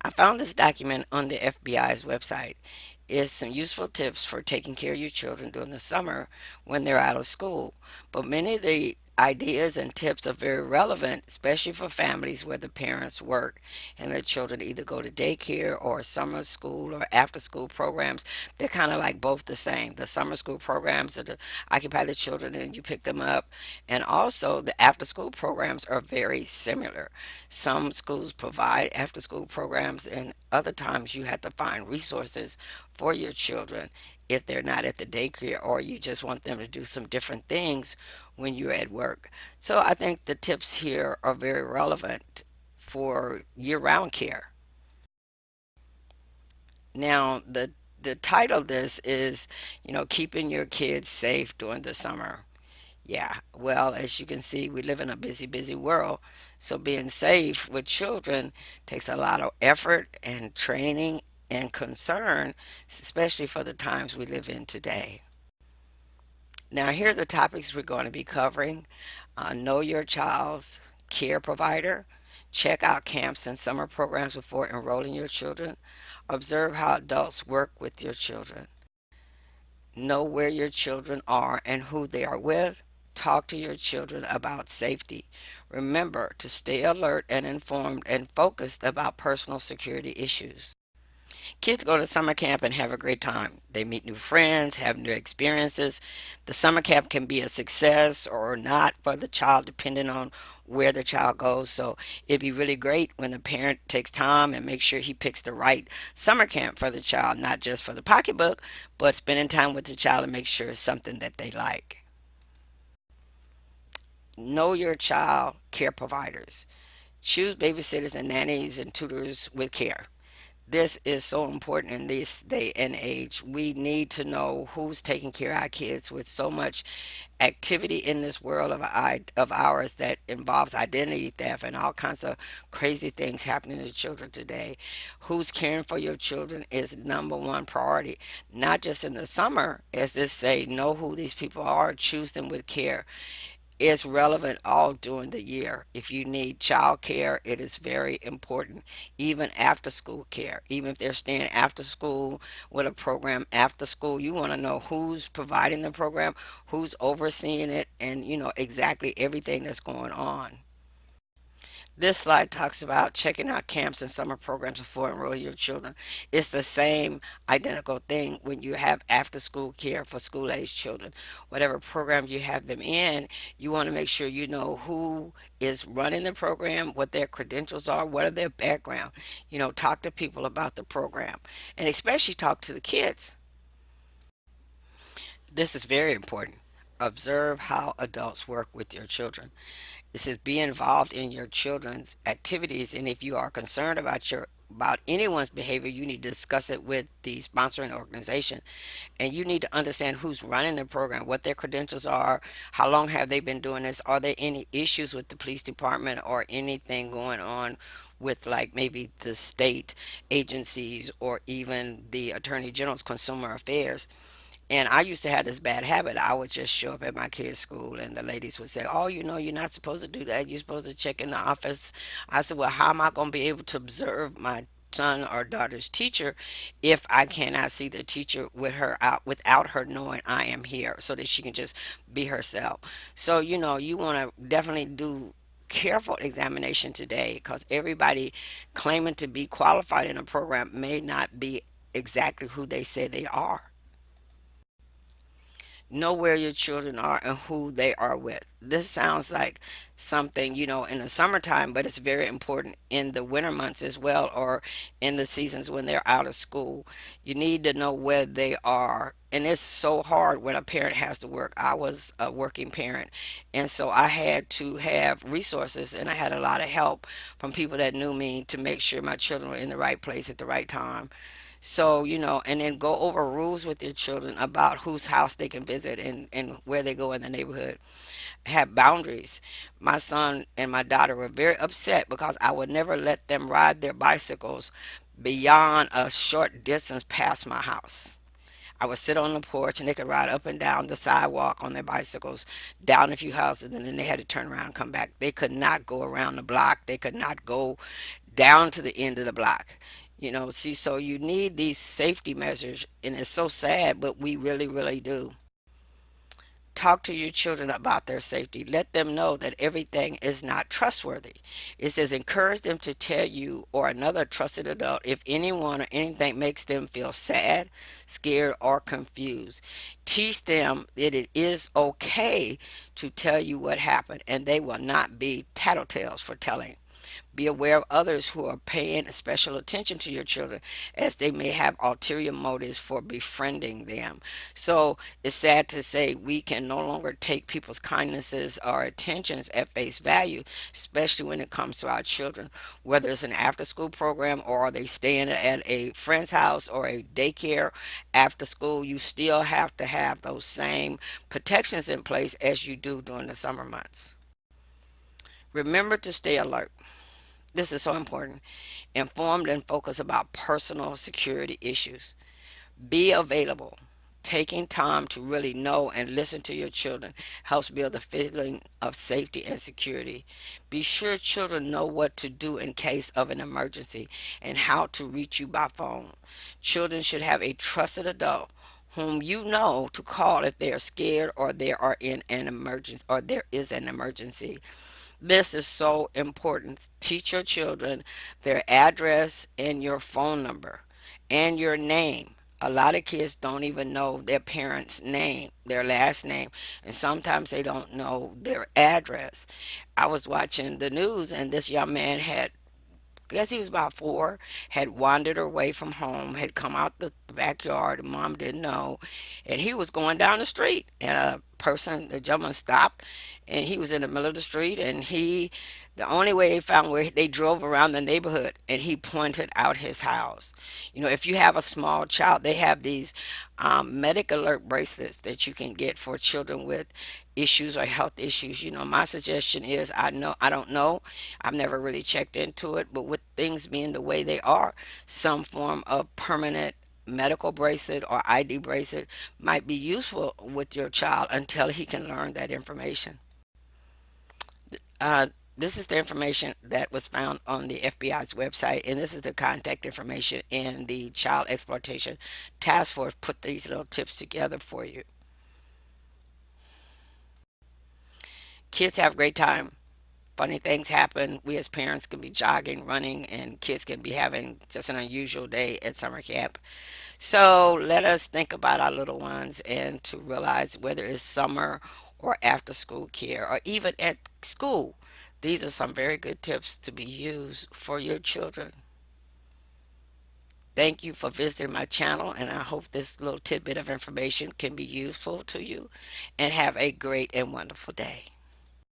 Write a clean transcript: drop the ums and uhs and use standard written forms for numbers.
I found this document on the FBI's website. It's some useful tips for taking care of your children during the summer when they're out of school. But many of the ideas and tips are very relevant, especially for families where the parents work and the children either go to daycare or summer school or after school programs. They're kind of like both the same. The summer school programs are to occupy the children and you pick them up. And also the after school programs are very similar. Some schools provide after school programs, and other times you have to find resources for your children if they're not at the daycare or you just want them to do some different things when you're at work. So I think the tips here are very relevant for year-round care. Now, the title of this is, keeping your kids safe during the summer. Yeah, well, as you can see, we live in a busy, busy world. So being safe with children takes a lot of effort and training and concern, especially for the times we live in today. Now, here are the topics we're going to be covering. Know your child's care provider. Check out camps and summer programs before enrolling your children. Observe how adults work with your children. Know where your children are and who they are with. Talk to your children about safety. Remember to stay alert and informed and focused about personal security issues. Kids go to summer camp and have a great time. They meet new friends, have new experiences. The summer camp can be a success or not for the child, depending on where the child goes. So it'd be really great when the parent takes time and makes sure he picks the right summer camp for the child, not just for the pocketbook, but spending time with the child and make sure it's something that they like. Know your child care providers. Choose babysitters and nannies and tutors with care. This is so important in this day and age. We need to know who's taking care of our kids with so much activity in this world of ours that involves identity theft and all kinds of crazy things happening to children today. Who's caring for your children is number one priority, not just in the summer, as this say, know who these people are, choose them with care. Is relevant all during the year. If you need child care, it is very important. Even after school care, even if they're staying after school with a program after school, you want to know who's providing the program, who's overseeing it, and exactly everything that's going on. This slide talks about checking out camps and summer programs before enrolling your children. It's the same identical thing when you have after school care for school age children. Whatever program you have them in, you want to make sure you know who is running the program, what their credentials are, what are their background. Talk to people about the program and especially talk to the kids. This is very important. Observe how adults work with your children. It says be involved in your children's activities, and if you are concerned about anyone's behavior, you need to discuss it with the sponsoring organization, and you need to understand who's running the program, what their credentials are, how long have they been doing this, are there any issues with the police department or anything going on with like maybe the state agencies or even the attorney general's consumer affairs. And I used to have this bad habit. I would just show up at my kids' school, and the ladies would say, "Oh, you're not supposed to do that. You're supposed to check in the office." I said, "Well, how am I going to be able to observe my son or daughter's teacher if I cannot see the teacher with her out without her knowing I am here, so that she can just be herself?" So you want to definitely do careful examination today because everybody claiming to be qualified in a program may not be exactly who they say they are. Know where your children are and who they are with. This sounds like something, in the summertime, but it's very important in the winter months as well, or in the seasons when they're out of school. You need to know where they are. And it's so hard when a parent has to work. I was a working parent, and so I had to have resources, and I had a lot of help from people that knew me to make sure my children were in the right place at the right time. So, and then go over rules with your children about whose house they can visit and where they go in the neighborhood. Have boundaries. My son and my daughter were very upset because I would never let them ride their bicycles beyond a short distance past my house. I would sit on the porch and they could ride up and down the sidewalk on their bicycles, down a few houses, and then they had to turn around and come back. They could not go around the block. They could not go down to the end of the block. See, so you need these safety measures, and it's so sad, but we really, really do. Talk to your children about their safety. Let them know that everything is not trustworthy. It says encourage them to tell you or another trusted adult if anyone or anything makes them feel sad, scared, or confused. Teach them that it is okay to tell you what happened, and they will not be tattletales for telling. Be aware of others who are paying special attention to your children, as they may have ulterior motives for befriending them. So it's sad to say we can no longer take people's kindnesses or attentions at face value, especially when it comes to our children, whether it's an after school program or are they staying at a friend's house or a daycare after school. You still have to have those same protections in place as you do during the summer months. Remember to stay alert. This is so important. Informed and focused about personal security issues. Be available. Taking time to really know and listen to your children helps build a feeling of safety and security. Be sure children know what to do in case of an emergency and how to reach you by phone. Children should have a trusted adult whom you know to call if they are scared or there are in an emergency or there is an emergency. This is so important. Teach your children their address and your phone number and your name. A lot of kids don't even know their parents' name, their last name, and sometimes they don't know their address. I was watching the news, and this young man had, I guess he was about 4, had wandered away from home, had come out the backyard, and mom didn't know, and he was going down the street, and the gentleman stopped, and he was in the middle of the street, and the only way they found where they drove around the neighborhood, and he pointed out his house. If you have a small child, they have these medic alert bracelets that you can get for children with issues or health issues. My suggestion is, I don't know, I've never really checked into it, but with things being the way they are, some form of permanent medical bracelet or ID bracelet might be useful with your child until he can learn that information. Uh, this is the information that was found on the FBI's website, and this is the contact information. And the Child Exploitation Task Force put these little tips together for you. Kids have a great time. Funny things happen. We as parents can be jogging, running, and kids can be having just an unusual day at summer camp. So let us think about our little ones and to realize whether it's summer or after school care or even at school. These are some very good tips to be used for your children. Thank you for visiting my channel, and I hope this little tidbit of information can be useful to you. And have a great and wonderful day.